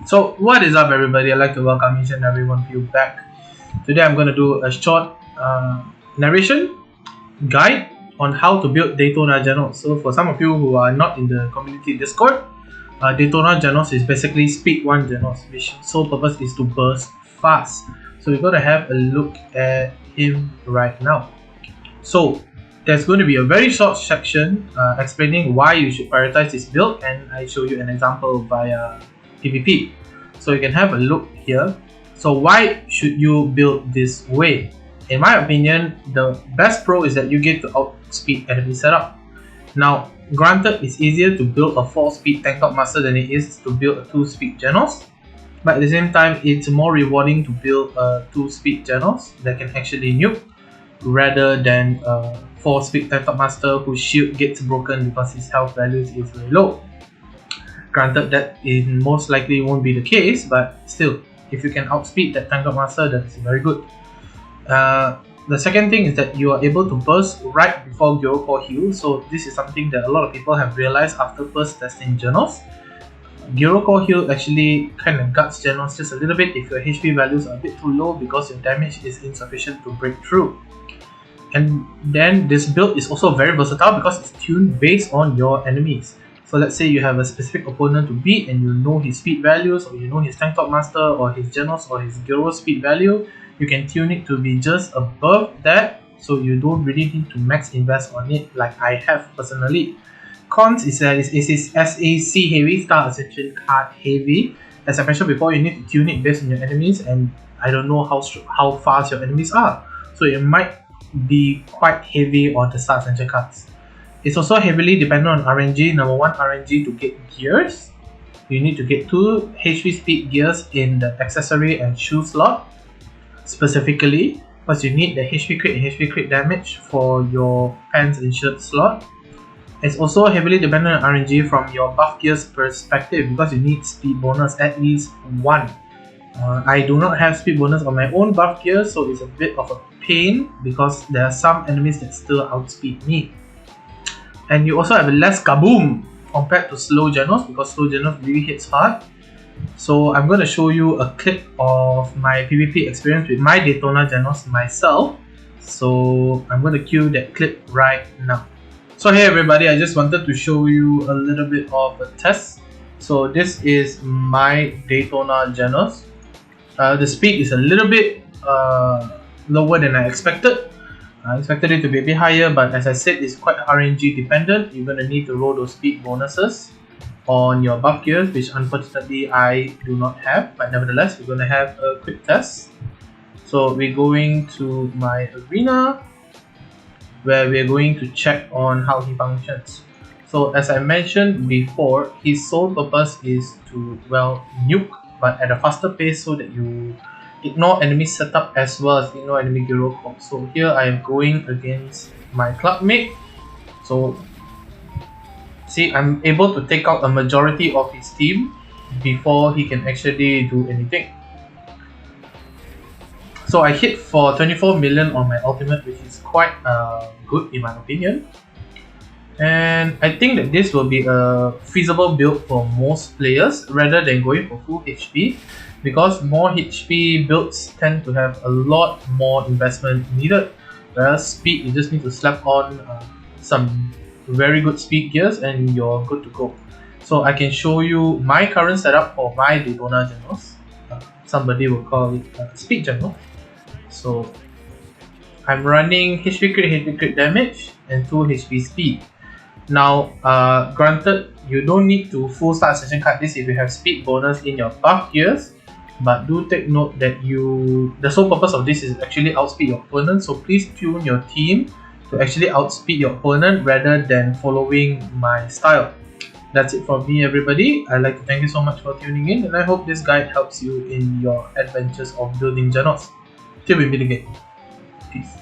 So what is up, everybody? I'd like to welcome each and every one of you back. Today I'm going to do a short narration guide on how to build Daytona Genos. So for some of you who are not in the community Discord, Daytona Genos is basically speed 1 Genos, which sole purpose is to burst fast. So we're going to have a look at him right now. So there's going to be a very short section explaining why you should prioritize this build, and I show you an example via PvP. So you can have a look here. So why should you build this way? In my opinion, the best pro is that you get to outspeed enemy setup. Now, granted, it's easier to build a 4-speed tank top master than it is to build a 2-speed Genos, but at the same time, it's more rewarding to build a 2-speed Genos that can actually nuke rather than a 4-speed tank top master whose shield gets broken because his health values is very low. Granted, that it most likely won't be the case, but still, if you can outspeed that tank top master, that's very good. The second thing is that you are able to burst right before Gyro Core heal. So this is something that a lot of people have realized after first testing Genos. Gyro Core heal actually kind of guts Genos just a little bit if your HP values are a bit too low because your damage is insufficient to break through. And then this build is also very versatile because it's tuned based on your enemies. So let's say you have a specific opponent to beat and you know his speed values, or you know his tank top master or his Genos or his Gyro speed value, you can tune it to be just above that, so you don't really need to max invest on it like I have personally. Cons is that it is SAC heavy, Star Ascension card heavy. As I mentioned before, you need to tune it based on your enemies, and I don't know how fast your enemies are. So it might be quite heavy on the Star Ascension cards. It's also heavily dependent on RNG. Number 1 RNG to get gears. You need to get 2 HP speed gears in the accessory and shoe slot. Specifically, because you need the HP crit and HP crit damage for your pants and shirt slot. It's also heavily dependent on RNG from your buff gears perspective because you need speed bonus at least 1. I do not have speed bonus on my own buff gear, so it's a bit of a pain because there are some enemies that still outspeed me. And you also have less kaboom compared to slow Genos because slow Genos really hits hard. So I'm going to show you a clip of my PvP experience with my Daytona Genos myself. So I'm going to cue that clip right now. So hey everybody, I just wanted to show you a little bit of a test. So this is my Daytona Genos. The speed is a little bit lower than I expected. I expected it to be a bit higher, but as I said, it's quite RNG dependent. You're going to need to roll those speed bonuses on your buff gears, which unfortunately I do not have, but nevertheless we're going to have a quick test. So we're going to my arena where we're going to check on how he functions. So as I mentioned before, his sole purpose is to, well, nuke, but at a faster pace so that you ignore enemy setup as well as ignore enemy Gyro Core. So here I am going against my clubmate. So see, I'm able to take out a majority of his team before he can actually do anything. So I hit for 24 million on my ultimate, which is quite good in my opinion. And I think that this will be a feasible build for most players rather than going for full HP, because more HP builds tend to have a lot more investment needed, whereas speed, you just need to slap on some very good speed gears and you're good to go. So I can show you my current setup for my Daytona Genos. Somebody will call it speed Genos. So I'm running HP crit damage and 2 HP speed. Now granted, you don't need to full Star Ascension card this if you have speed bonus in your buff gears, but do take note that the sole purpose of this is actually outspeed your opponent, so please tune your team to actually outspeed your opponent rather than following my style. That's it from me, everybody. I'd like to thank you so much for tuning in, and I hope this guide helps you in your adventures of building Genos. Till we meet again. Peace.